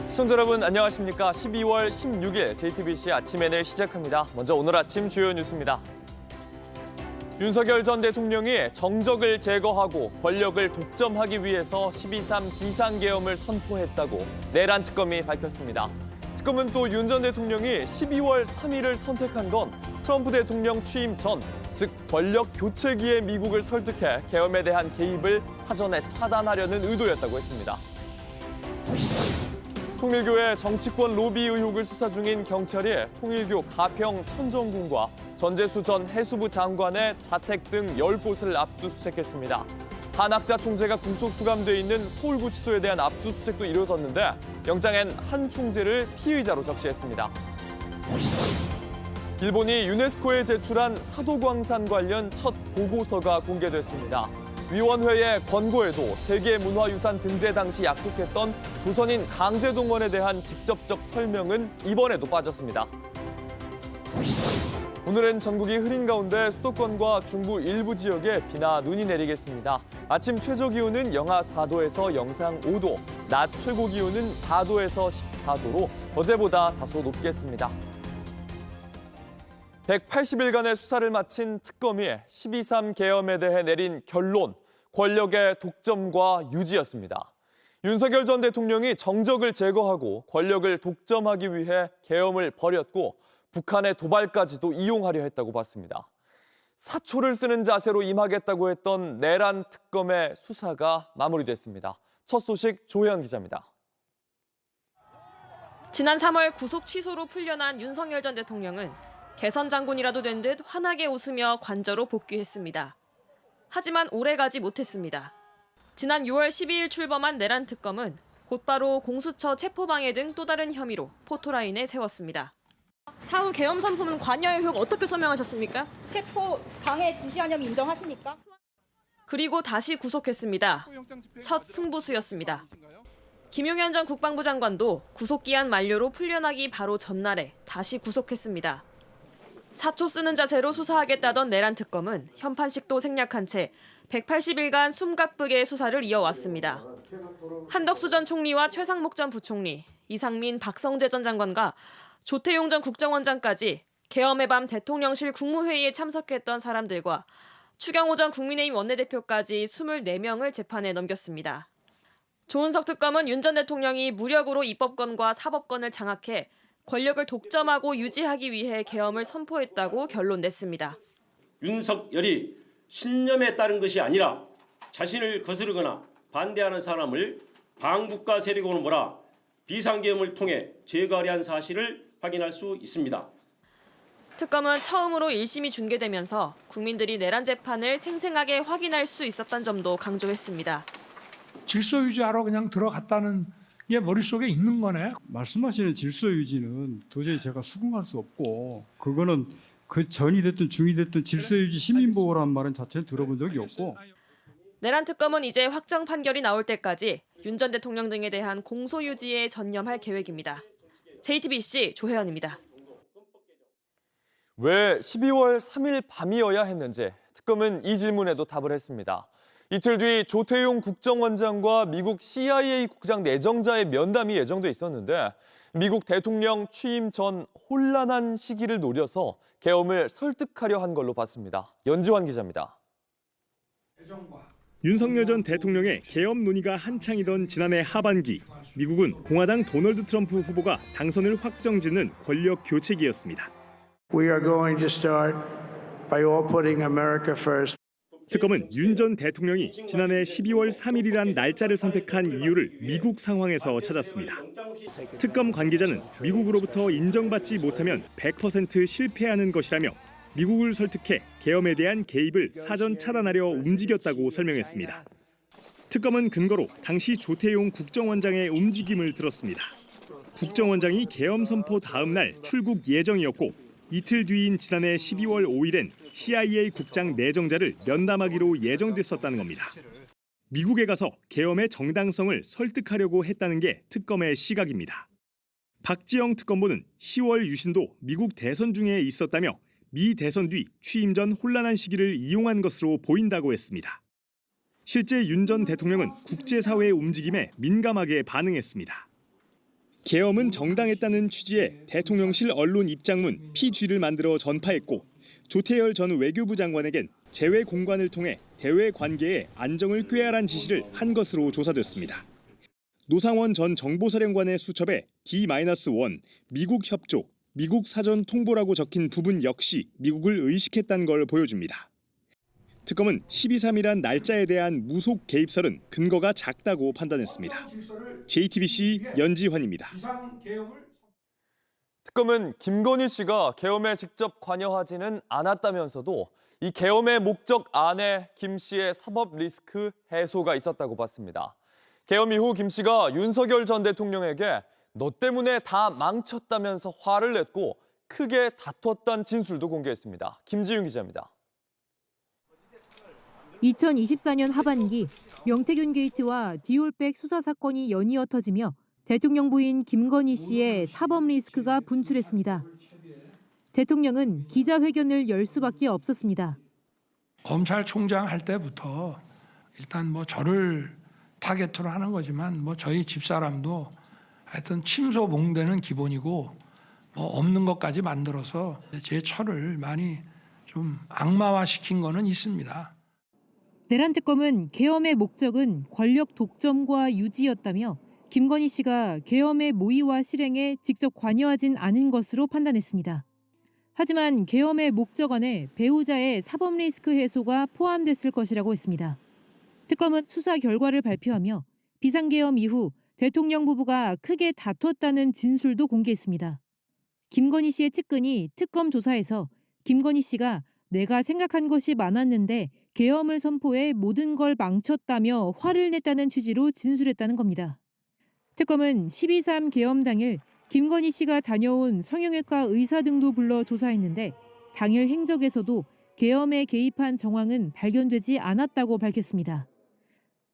시청자 여러분 안녕하십니까. 12월 16일 JTBC 아침 N을 시작합니다. 먼저 오늘 아침 주요 뉴스입니다. 윤석열 전 대통령이 정적을 제거하고 권력을 독점하기 위해서 12.3 비상계엄을 선포했다고 내란 특검이 밝혔습니다. 특검은 또 윤 전 대통령이 12월 3일을 선택한 건 트럼프 대통령 취임 전, 즉 권력 교체기에 미국을 설득해 계엄에 대한 개입을 사전에 차단하려는 의도였다고 했습니다. 통일교의 정치권 로비 의혹을 수사 중인 경찰이 통일교 가평 천정군과 전재수 전 해수부 장관의 자택 등 10곳을 압수수색했습니다. 한 학자 총재가 구속 수감돼 있는 서울구치소에 대한 압수수색도 이루어졌는데 영장엔 한 총재를 피의자로 적시했습니다. 일본이 유네스코에 제출한 사도광산 관련 첫 보고서가 공개됐습니다. 위원회의 권고에도 세계문화유산 등재 당시 약속했던 조선인 강제동원에 대한 직접적 설명은 이번에도 빠졌습니다. 오늘은 전국이 흐린 가운데 수도권과 중부 일부 지역에 비나 눈이 내리겠습니다. 아침 최저 기온은 영하 4도에서 영상 5도, 낮 최고 기온은 4도에서 14도로 어제보다 다소 높겠습니다. 180일간의 수사를 마친 특검이 12.3 계엄에 대해 내린 결론, 권력의 독점과 유지였습니다. 윤석열 전 대통령이 정적을 제거하고 권력을 독점하기 위해 계엄을 벌였고 북한의 도발까지도 이용하려 했다고 봤습니다. 사초를 쓰는 자세로 임하겠다고 했던 내란 특검의 수사가 마무리됐습니다. 첫 소식 조혜연 기자입니다. 지난 3월 구속 취소로 풀려난 윤석열 전 대통령은 개선 장군이라도 된 듯 환하게 웃으며 관저로 복귀했습니다. 하지만 오래가지 못했습니다. 지난 6월 12일 출범한 내란 특검은 곧바로 공수처 체포방해 등 또 다른 혐의로 포토라인에 세웠습니다. 사후 계엄 선포는 관여 의혹 어떻게 설명하셨습니까? 체포 방해 지시한 혐의 인정하십니까? 그리고 다시 구속했습니다. 첫 승부수였습니다. 김용현 전 국방부 장관도 구속기한 만료로 풀려나기 바로 전날에 다시 구속했습니다. 사초 쓰는 자세로 수사하겠다던 내란 특검은 현판식도 생략한 채 180일간 숨가쁘게 수사를 이어왔습니다. 한덕수 전 총리와 최상목 전 부총리, 이상민, 박성재 전 장관과 조태용 전 국정원장까지 계엄의 밤 대통령실 국무회의에 참석했던 사람들과 추경호 전 국민의힘 원내대표까지 24명을 재판에 넘겼습니다. 조은석 특검은 윤 전 대통령이 무력으로 입법권과 사법권을 장악해 권력을 독점하고 유지하기 위해 계엄을 선포했다고 결론 냈습니다. 윤석열이 신념에 따른 것이 아니라 자신을 거스르거나 반대하는 사람을 반국가 세력으로 몰아 비상계엄을 통해 제거하려 한 사실을 확인할 수 있습니다. 특검은 처음으로 1심이 중계되면서 국민들이 내란 재판을 생생하게 확인할 수 있었던 점도 강조했습니다. 질서 유지하러 그냥 들어갔다는 게 머릿속에 있는 거네. 말씀하시는 질서 유지는 도저히 제가 수긍할 수 없고 그거는 그 전이 됐든 중이 됐든 질서 유지 시민보호라는 말은 자체는 들어본 적이 없고. 내란 특검은 이제 확정 판결이 나올 때까지 윤 전 대통령 등에 대한 공소 유지에 전념할 계획입니다. JTBC 조혜연입니다. 왜 12월 3일 밤이어야 했는지 특검은 이 질문에도 답을 했습니다. 이틀 뒤 조태용 국정원장과 미국 CIA 국장 내정자의 면담이 예정돼 있었는데 미국 대통령 취임 전 혼란한 시기를 노려서 계엄을 설득하려 한 걸로 봤습니다. 연지환 기자입니다. 윤석열 전 대통령의 계엄 논의가 한창이던 지난해 하반기, 미국은 공화당 도널드 트럼프 후보가 당선을 확정짓는 권력 교체기였습니다. We are going to start by all putting America first. 특검은 윤 전 대통령이 지난해 12월 3일이란 날짜를 선택한 이유를 미국 상황에서 찾았습니다. 특검 관계자는 미국으로부터 인정받지 못하면 100% 실패하는 것이라며 미국을 설득해 계엄에 대한 개입을 사전 차단하려 움직였다고 설명했습니다. 특검은 근거로 당시 조태용 국정원장의 움직임을 들었습니다. 국정원장이 계엄 선포 다음 날 출국 예정이었고 이틀 뒤인 지난해 12월 5일엔 CIA 국장 내정자를 면담하기로 예정됐었다는 겁니다. 미국에 가서 계엄의 정당성을 설득하려고 했다는 게 특검의 시각입니다. 박지영 특검보는 10월 유신도 미국 대선 중에 있었다며 미 대선 뒤 취임 전 혼란한 시기를 이용한 것으로 보인다고 했습니다. 실제 윤 전 대통령은 국제사회의 움직임에 민감하게 반응했습니다. 계엄은 정당했다는 취지의 대통령실 언론 입장문 PG를 만들어 전파했고 조태열 전 외교부 장관에겐 재외 공관을 통해 대외 관계의 안정을 꾀하란 지시를 한 것으로 조사됐습니다. 노상원 전 정보사령관의 수첩에 D-1 미국 협조, 미국 사전 통보라고 적힌 부분 역시 미국을 의식했다는 걸 보여줍니다. 특검은 12.3이란 날짜에 대한 무속 개입설은 근거가 작다고 판단했습니다. JTBC 연지환입니다. 특검은 김건희 씨가 계엄에 직접 관여하지는 않았다면서도 이 계엄의 목적 안에 김 씨의 사법 리스크 해소가 있었다고 봤습니다. 계엄 이후 김 씨가 윤석열 전 대통령에게 너 때문에 다 망쳤다면서 화를 냈고 크게 다퉜다는 진술도 공개했습니다. 김지윤 기자입니다. 2024년 하반기 명태균 게이트와 디올백 수사 사건이 연이어 터지며 대통령 부인 김건희 씨의 사법 리스크가 분출했습니다. 대통령은 기자회견을 열 수밖에 없었습니다. 검찰총장 할 때부터 일단 뭐 저를 타겟으로 하는 거지만 뭐 저희 집사람도 하여튼 침소봉대는 기본이고 뭐 없는 것까지 만들어서 제 처를 많이 좀 악마화시킨 거는 있습니다. 내란 특검은 계엄의 목적은 권력 독점과 유지였다며 김건희 씨가 계엄의 모의와 실행에 직접 관여하진 않은 것으로 판단했습니다. 하지만 계엄의 목적 안에 배우자의 사법 리스크 해소가 포함됐을 것이라고 했습니다. 특검은 수사 결과를 발표하며 비상계엄 이후 대통령 부부가 크게 다퉜다는 진술도 공개했습니다. 김건희 씨의 측근이 특검 조사에서 김건희 씨가 내가 생각한 것이 많았는데 계엄을 선포해 모든 걸 망쳤다며 화를 냈다는 취지로 진술했다는 겁니다. 특검은 12.3 계엄 당일 김건희 씨가 다녀온 성형외과 의사 등도 불러 조사했는데 당일 행적에서도 계엄에 개입한 정황은 발견되지 않았다고 밝혔습니다.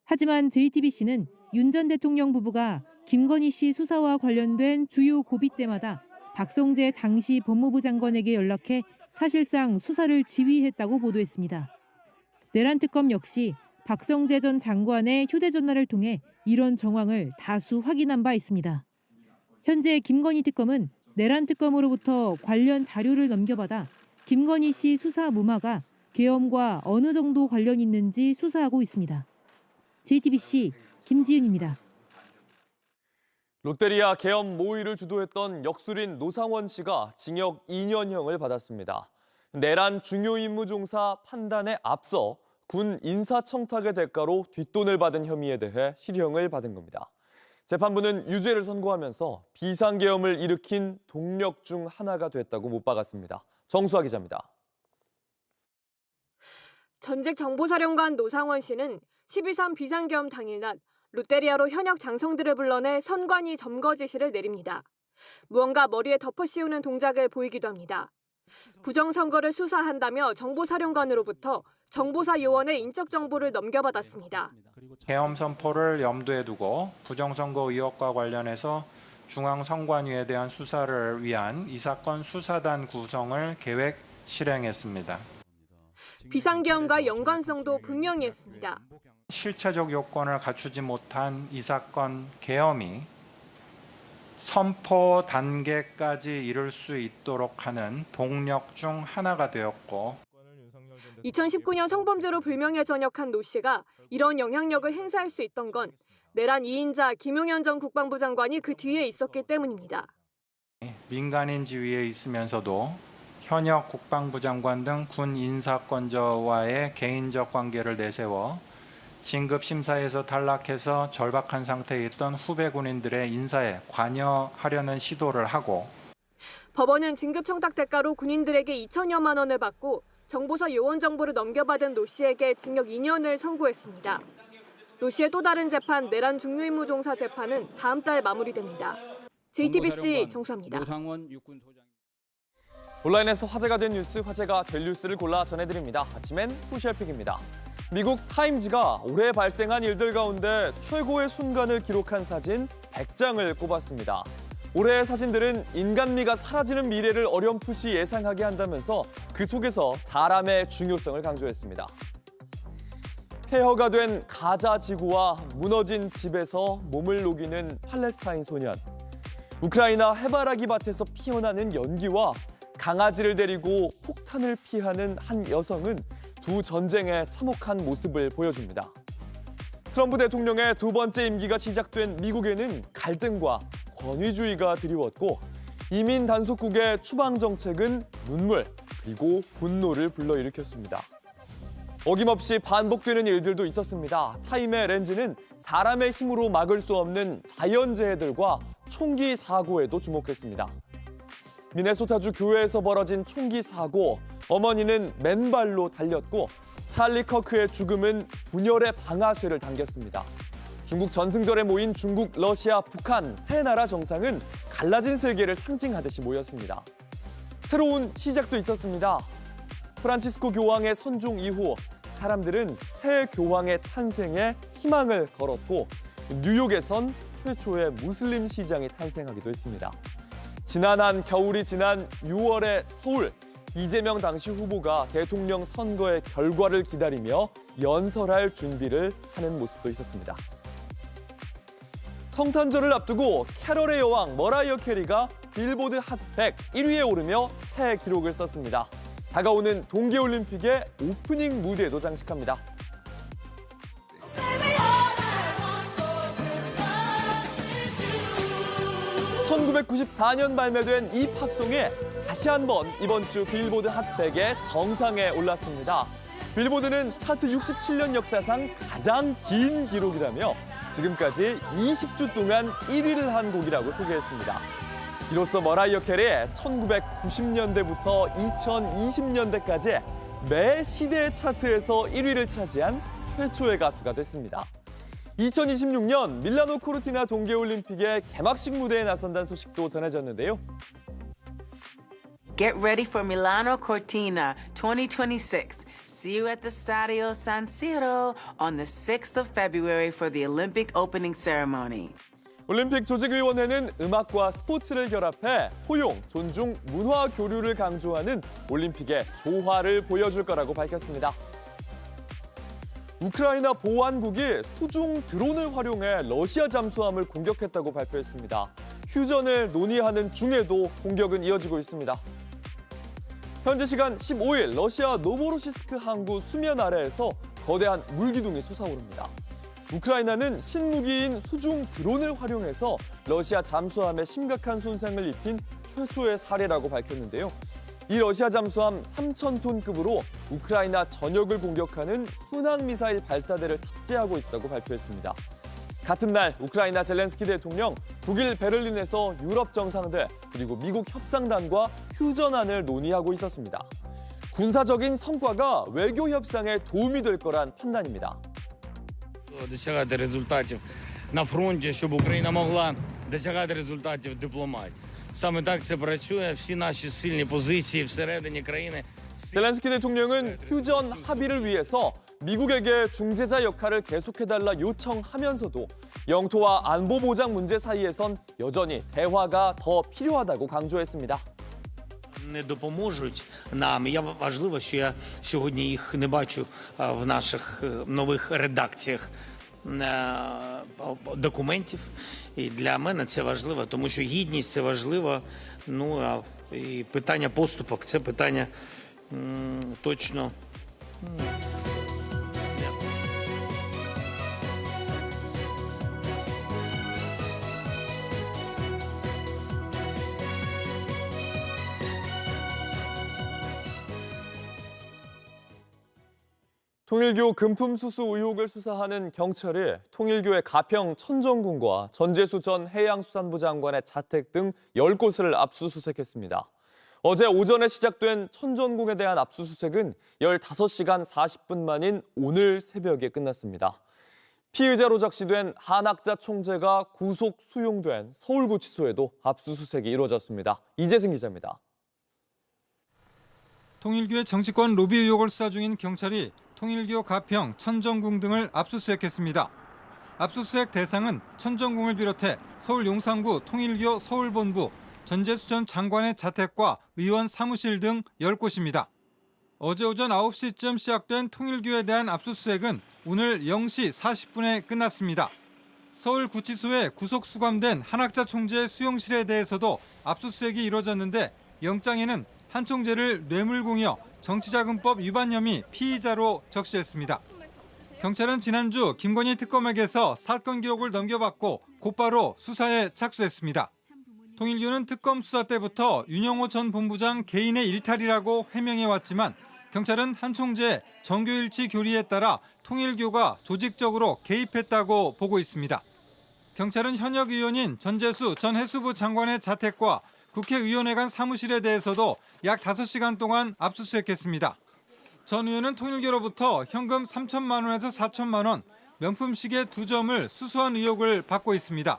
하지만 JTBC는 윤 전 대통령 부부가 김건희 씨 수사와 관련된 주요 고비 때마다 박성재 당시 법무부 장관에게 연락해 사실상 수사를 지휘했다고 보도했습니다. 내란 특검 역시 박성재 전 장관의 휴대전화를 통해 이런 정황을 다수 확인한 바 있습니다. 현재 김건희 특검은 내란 특검으로부터 관련 자료를 넘겨받아 김건희 씨 수사 무마가 계엄과 어느 정도 관련 있는지 수사하고 있습니다. JTBC 김지윤입니다. 롯데리아 계엄 모의를 주도했던 역술인 노상원 씨가 징역 2년형을 받았습니다. 내란 중요 임무 종사 판단에 앞서 군 인사청탁의 대가로 뒷돈을 받은 혐의에 대해 실형을 받은 겁니다. 재판부는 유죄를 선고하면서 비상계엄을 일으킨 동력 중 하나가 됐다고 못 박았습니다. 정수아 기자입니다. 전직 정보사령관 노상원 씨는 12.3 비상계엄 당일낮 롯데리아로 현역 장성들을 불러내 선관위 점거 지시를 내립니다. 무언가 머리에 덮어 씌우는 동작을 보이기도 합니다. 부정선거를 수사한다며 정보사령관으로부터 정보사 요원의 인적 정보를 넘겨받았습니다. 계엄 선포를 염두에 두고 부정선거 의혹과 관련해서 중앙선관위에 대한 수사를 위한 이 사건 수사단 구성을 계획 실행했습니다. 비상계엄과 연관성도 분명히 했습니다. 실체적 요건을 갖추지 못한 이 사건 계엄이 선포 단계까지 이를 수 있도록 하는 동력 중 하나가 되었고 2019년 성범죄로 불명예 전역한 노 씨가 이런 영향력을 행사할 수 있던 건 내란 2인자 김용현 전 국방부 장관이 그 뒤에 있었기 때문입니다. 민간인 지위에 있으면서도 현역 국방부 장관 등 군 인사권자와의 개인적 관계를 내세워 진급 심사에서 탈락해서 절박한 상태에 있던 후배 군인들의 인사에 관여하려는 시도를 하고 법원은 진급 청탁 대가로 군인들에게 2천여만 원을 받고 정보사 요원 정보를 넘겨받은 노 씨에게 징역 2년을 선고했습니다. 노 씨의 또 다른 재판 내란 중요임무 종사 재판은 다음 달 마무리됩니다. JTBC 정수아입니다. 온라인에서 화제가 된 뉴스, 화제가 될 뉴스를 골라 전해드립니다. 아침엔 후시얼픽입니다. 미국 타임즈가 올해 발생한 일들 가운데 최고의 순간을 기록한 사진 100장을 꼽았습니다. 올해의 사진들은 인간미가 사라지는 미래를 어렴풋이 예상하게 한다면서 그 속에서 사람의 중요성을 강조했습니다. 폐허가 된 가자 지구와 무너진 집에서 몸을 녹이는 팔레스타인 소년. 우크라이나 해바라기 밭에서 피어나는 연기와 강아지를 데리고 폭탄을 피하는 한 여성은 두 전쟁에 참혹한 모습을 보여줍니다. 트럼프 대통령의 두 번째 임기가 시작된 미국에는 갈등과 권위주의가 드리웠고 이민 단속국의 추방 정책은 눈물 그리고 분노를 불러일으켰습니다. 어김없이 반복되는 일들도 있었습니다. 타임의 렌즈는 사람의 힘으로 막을 수 없는 자연재해들과 총기 사고에도 주목했습니다. 미네소타주 교회에서 벌어진 총기 사고, 어머니는 맨발로 달렸고 찰리 커크의 죽음은 분열의 방아쇠를 당겼습니다. 중국 전승절에 모인 중국, 러시아, 북한 세 나라 정상은 갈라진 세계를 상징하듯이 모였습니다. 새로운 시작도 있었습니다. 프란치스코 교황의 선종 이후 사람들은 새 교황의 탄생에 희망을 걸었고 뉴욕에선 최초의 무슬림 시장이 탄생하기도 했습니다. 지난한 겨울이 지난 6월의 서울, 이재명 당시 후보가 대통령 선거의 결과를 기다리며 연설할 준비를 하는 모습도 있었습니다. 성탄절을 앞두고 캐럴의 여왕 머라이어 캐리가 빌보드 핫 100 1위에 오르며 새 기록을 썼습니다. 다가오는 동계올림픽의 오프닝 무대도 장식합니다. (1994년) 발매된 이 팝송이 다시 한번 이번 주 빌보드 핫 100의 정상에 올랐습니다. 빌보드는 차트 67년 역사상 가장 긴 기록이라며 지금까지 20주 동안 1위를 한 곡이라고 소개했습니다. 이로써 머라이어 캐리의 1990년대부터 2020년대까지 매 시대 차트에서 1위를 차지한 최초의 가수가 됐습니다. 2026년 밀라노 코르티나 동계올림픽의 개막식 무대에 나선다는 소식도 전해졌는데요. Get ready for Milano Cortina 2026. See you at the Stadio San Siro on the 6th of February for the Olympic opening ceremony. 올림픽 조직위원회는 음악과 스포츠를 결합해 포용, 존중, 문화 교류를 강조하는 올림픽의 조화를 보여줄 거라고 밝혔습니다. 우크라이나 보안국이 수중 드론을 활용해 러시아 잠수함을 공격했다고 발표했습니다. 휴전을 논의하는 중에도 공격은 이어지고 있습니다. 현지 시간 15일 러시아 노보로시스크 항구 수면 아래에서 거대한 물기둥이 솟아오릅니다. 우크라이나는 신무기인 수중 드론을 활용해서 러시아 잠수함에 심각한 손상을 입힌 최초의 사례라고 밝혔는데요. 이 러시아 잠수함 3,000톤급으로 우크라이나 전역을 공격하는 순항미사일 발사대를 탑재하고 있다고 발표했습니다. 같은 날 우크라이나 젤렌스키 대통령 독일 베를린에서 유럽 정상들 그리고 미국 협상단과 휴전안을 논의하고 있었습니다. 군사적인 성과가 외교 협상에 도움이 될 거란 판단입니다. Досягати результатів на фронті, щоб Україна могла досягати результатів в дипломатії. Саме так це працює. Всі наші сильні позиції всередині країни. 젤렌스키 대통령은 휴전 합의를 위해서 미국에게 중재자 역할을 계속해달라 요청하면서도 영토와 안보 보장 문제 사이에선 여전히 대화가 더 필요하다고 강조했습니다. Не допоможуть нам. Важливо, що я сьогодні їх не бачу в наших нових редакціях документів. І для мене це важливо, тому що гідність – це важливо. Ну, а і питання поступок – це питання точно. 통일교 금품 수수 의혹을 수사하는 경찰이 통일교의 가평 천정군과 전재수 전 해양수산부 장관의 자택 등 10곳을 압수수색했습니다. 어제 오전에 시작된 천정궁에 대한 압수수색은 15시간 40분 만인 오늘 새벽에 끝났습니다. 피의자로 적시된 한학자 총재가 구속 수용된 서울구치소에도 압수수색이 이루어졌습니다. 이재승 기자입니다. 통일교의 정치권 로비 의혹을 수사 중인 경찰이 통일교 가평, 천정궁 등을 압수수색했습니다. 압수수색 대상은 천정궁을 비롯해 서울 용산구 통일교 서울본부, 전재수 전 장관의 자택과 의원 사무실 등 10곳입니다. 어제 오전 9시쯤 시작된 통일교에 대한 압수수색은 오늘 0시 40분에 끝났습니다. 서울구치소에 구속 수감된 한학자 총재의 수용실에 대해서도 압수수색이 이뤄졌는데 영장에는 한 총재를 뇌물공여, 정치자금법 위반 혐의 피의자로 적시했습니다. 경찰은 지난주 김건희 특검에게서 사건 기록을 넘겨받고 곧바로 수사에 착수했습니다. 통일교는 특검 수사 때부터 윤영호 전 본부장 개인의 일탈이라고 해명해왔지만 경찰은 한 총재의 정교일치 교리에 따라 통일교가 조직적으로 개입했다고 보고 있습니다. 경찰은 현역 의원인 전재수 전 해수부 장관의 자택과 국회의원회관 사무실에 대해서도 약 5시간 동안 압수수색했습니다. 전 의원은 통일교로부터 현금 3천만 원에서 4천만 원, 명품 시계 2점을 수수한 의혹을 받고 있습니다.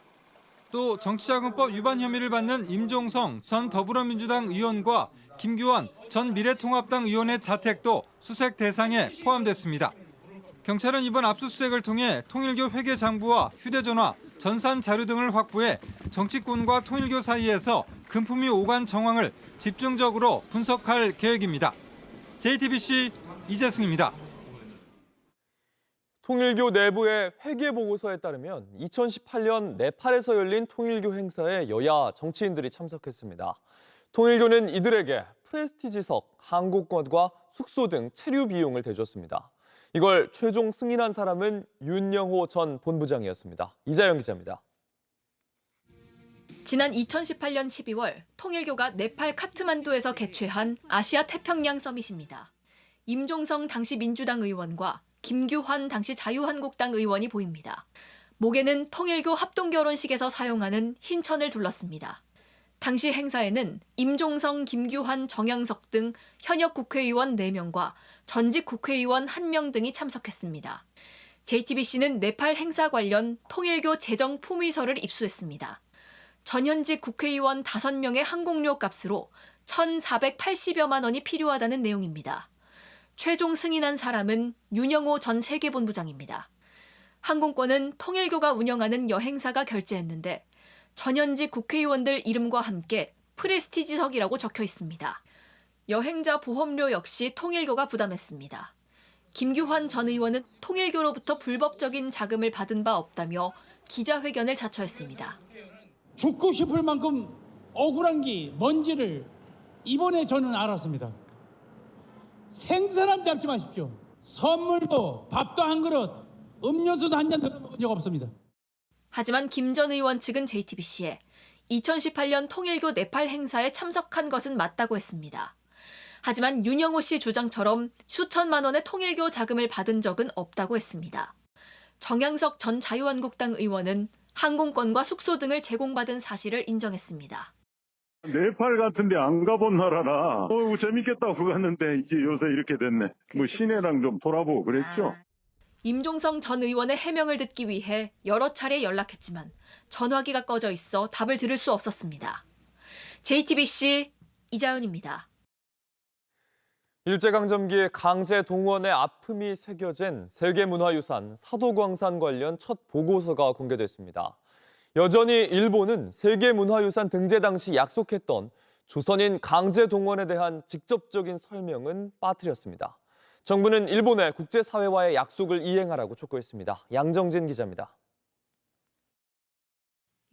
또 정치자금법 위반 혐의를 받는 임종성 전 더불어민주당 의원과 김규환 전 미래통합당 의원의 자택도 수색 대상에 포함됐습니다. 경찰은 이번 압수수색을 통해 통일교 회계장부와 휴대전화, 전산 자료 등을 확보해 정치권과 통일교 사이에서 금품이 오간 정황을 집중적으로 분석할 계획입니다. JTBC 이재승입니다. 통일교 내부의 회계보고서에 따르면 2018년 네팔에서 열린 통일교 행사에 여야 정치인들이 참석했습니다. 통일교는 이들에게 프레스티지석, 항공권과 숙소 등 체류 비용을 대줬습니다. 이걸 최종 승인한 사람은 윤영호 전 본부장이었습니다. 이자영 기자입니다. 지난 2018년 12월 통일교가 네팔 카트만두에서 개최한 아시아 태평양 서밋입니다. 임종성 당시 민주당 의원과 김규환 당시 자유한국당 의원이 보입니다. 목에는 통일교 합동결혼식에서 사용하는 흰 천을 둘렀습니다. 당시 행사에는 임종성, 김규환, 정양석 등 현역 국회의원 4명과 전직 국회의원 1명 등이 참석했습니다. JTBC는 네팔 행사 관련 통일교 재정 품위서를 입수했습니다. 전현직 국회의원 5명의 항공료 값으로 1,480여만 원이 필요하다는 내용입니다. 최종 승인한 사람은 윤영호 전 세계본부장입니다. 항공권은 통일교가 운영하는 여행사가 결제했는데 전현직 국회의원들 이름과 함께 프레스티지석이라고 적혀 있습니다. 여행자 보험료 역시 통일교가 부담했습니다. 김규환 전 의원은 통일교로부터 불법적인 자금을 받은 바 없다며 기자회견을 자처했습니다. 죽고 싶을 만큼 억울한 게 뭔지를 이번에 저는 알았습니다. 생사람 잡지 마십시오. 선물도 밥도 한 그릇, 음료수도 한 잔 들어먹은 적 없습니다. 하지만 김 전 의원 측은 JTBC에 2018년 통일교 네팔 행사에 참석한 것은 맞다고 했습니다. 하지만 윤영호 씨 주장처럼 수천만 원의 통일교 자금을 받은 적은 없다고 했습니다. 정양석 전 자유한국당 의원은 항공권과 숙소 등을 제공받은 사실을 인정했습니다. 네팔 같은 데 안 가본 나라라. 재밌겠다고 갔는데 이제 요새 이렇게 됐네. 뭐 시내랑 좀 돌아보고 그랬죠. 임종성 전 의원의 해명을 듣기 위해 여러 차례 연락했지만 전화기가 꺼져 있어 답을 들을 수 없었습니다. JTBC 이자연입니다. 일제강점기의 강제 동원의 아픔이 새겨진 세계문화유산 사도광산 관련 첫 보고서가 공개됐습니다. 여전히 일본은 세계문화유산 등재 당시 약속했던 조선인 강제 동원에 대한 직접적인 설명은 빠뜨렸습니다. 정부는 일본의 국제사회와의 약속을 이행하라고 촉구했습니다. 양정진 기자입니다.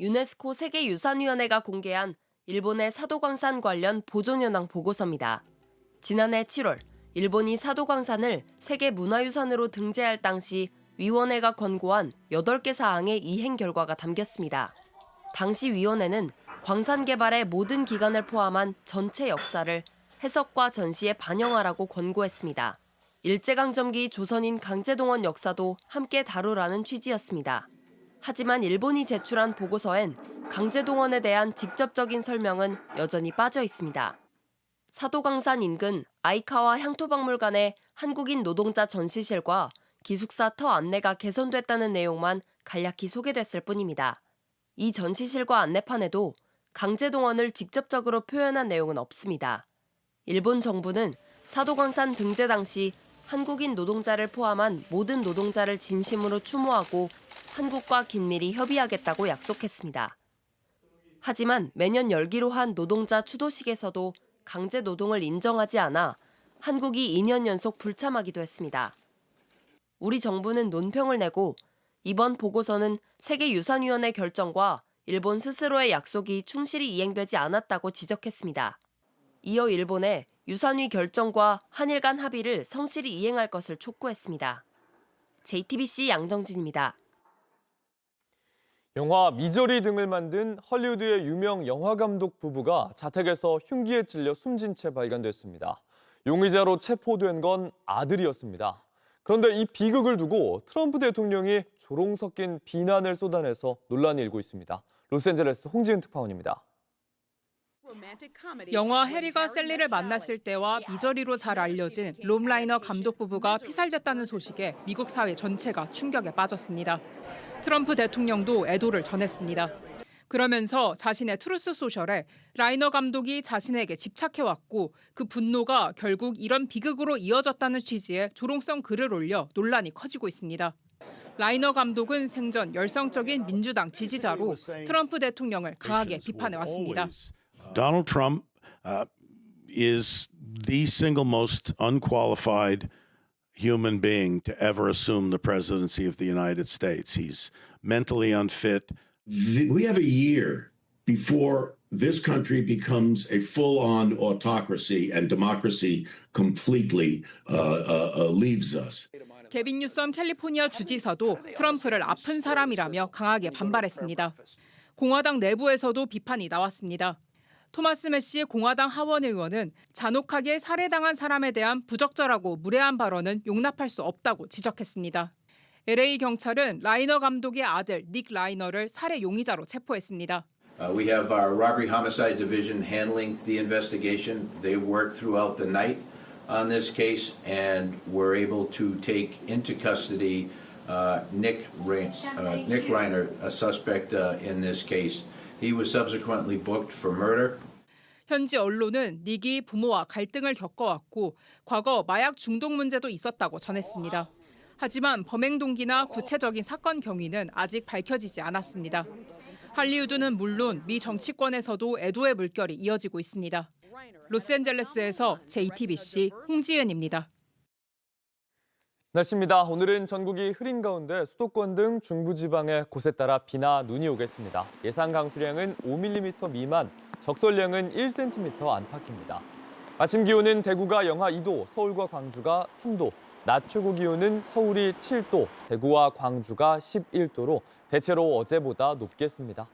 유네스코 세계유산위원회가 공개한 일본의 사도광산 관련 보존현황 보고서입니다. 지난해 7월 일본이 사도광산을 세계문화유산으로 등재할 당시 위원회가 권고한 8개 사항의 이행 결과가 담겼습니다. 당시 위원회는 광산 개발의 모든 기간을 포함한 전체 역사를 해석과 전시에 반영하라고 권고했습니다. 일제강점기 조선인 강제동원 역사도 함께 다루라는 취지였습니다. 하지만 일본이 제출한 보고서엔 강제동원에 대한 직접적인 설명은 여전히 빠져 있습니다. 사도광산 인근 아이카와 향토박물관의 한국인 노동자 전시실과 기숙사 터 안내가 개선됐다는 내용만 간략히 소개됐을 뿐입니다. 이 전시실과 안내판에도 강제동원을 직접적으로 표현한 내용은 없습니다. 일본 정부는 사도광산 등재 당시 한국인 노동자를 포함한 모든 노동자를 진심으로 추모하고 한국과 긴밀히 협의하겠다고 약속했습니다. 하지만 매년 열기로 한 노동자 추도식에서도 강제 노동을 인정하지 않아 한국이 2년 연속 불참하기도 했습니다. 우리 정부는 논평을 내고 이번 보고서는 세계유산위원회 결정과 일본 스스로의 약속이 충실히 이행되지 않았다고 지적했습니다. 이어 일본에 유산위 결정과 한일 간 합의를 성실히 이행할 것을 촉구했습니다. JTBC 양정진입니다. 영화 미저리 등을 만든 헐리우드의 유명 영화감독 부부가 자택에서 흉기에 찔려 숨진 채 발견됐습니다. 용의자로 체포된 건 아들이었습니다. 그런데 이 비극을 두고 트럼프 대통령이 조롱 섞인 비난을 쏟아내서 논란이 일고 있습니다. 로스앤젤레스 홍지은 특파원입니다. 영화 해리가 셀리를 만났을 때와 미저리로 잘 알려진 롬 라이너 감독 부부가 피살됐다는 소식에 미국 사회 전체가 충격에 빠졌습니다. 트럼프 대통령도 애도를 전했습니다. 그러면서 자신의 트루스 소셜에 라이너 감독이 자신에게 집착해왔고 그 분노가 결국 이런 비극으로 이어졌다는 취지의 조롱성 글을 올려 논란이 커지고 있습니다. 라이너 감독은 생전 열성적인 민주당 지지자로 트럼프 대통령을 강하게 비판해왔습니다. Donald Trump is the single most unqualified human being to ever assume the presidency of the United States. He's mentally unfit. We have a year before this country becomes a full-on autocracy and democracy completely leaves us. 게빈 뉴섬 캘리포니아 주지사도 트럼프를 아픈 사람이라며 강하게 반발했습니다. 공화당 내부에서도 비판이 나왔습니다. 토마스 매시 공화당 하원 의원은 잔혹하게 살해당한 사람에 대한 부적절하고 무례한 발언은 용납할 수 없다고 지적했습니다. LA 경찰은 라이너 감독의 아들 닉 라이너를 살해 용의자로 체포했습니다. We have our robbery homicide division handling the investigation. They worked throughout the night on this case and were able to take into custody Nick Reiner, a suspect in this case. He was subsequently booked for murder. 현지 언론은 닉이 부모와 갈등을 겪어왔고 과거 마약 중독 문제도 있었다고 전했습니다. 하지만 범행 동기나 구체적인 사건 경위는 아직 밝혀지지 않았습니다. 할리우드는 물론 미 정치권에서도 애도의 물결이 이어지고 있습니다. 로스앤젤레스에서 JTBC 홍지은입니다. 날씨입니다. 오늘은 전국이 흐린 가운데 수도권 등 중부지방에 곳에 따라 비나 눈이 오겠습니다. 예상 강수량은 5mm 미만, 적설량은 1cm 안팎입니다. 아침 기온은 대구가 영하 2도, 서울과 광주가 3도, 낮 최고 기온은 서울이 7도, 대구와 광주가 11도로 대체로 어제보다 높겠습니다.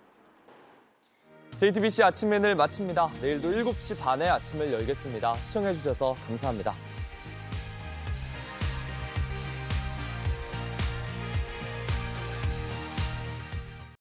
JTBC 아침엔을 마칩니다. 내일도 7시 반에 아침을 열겠습니다. 시청해주셔서 감사합니다.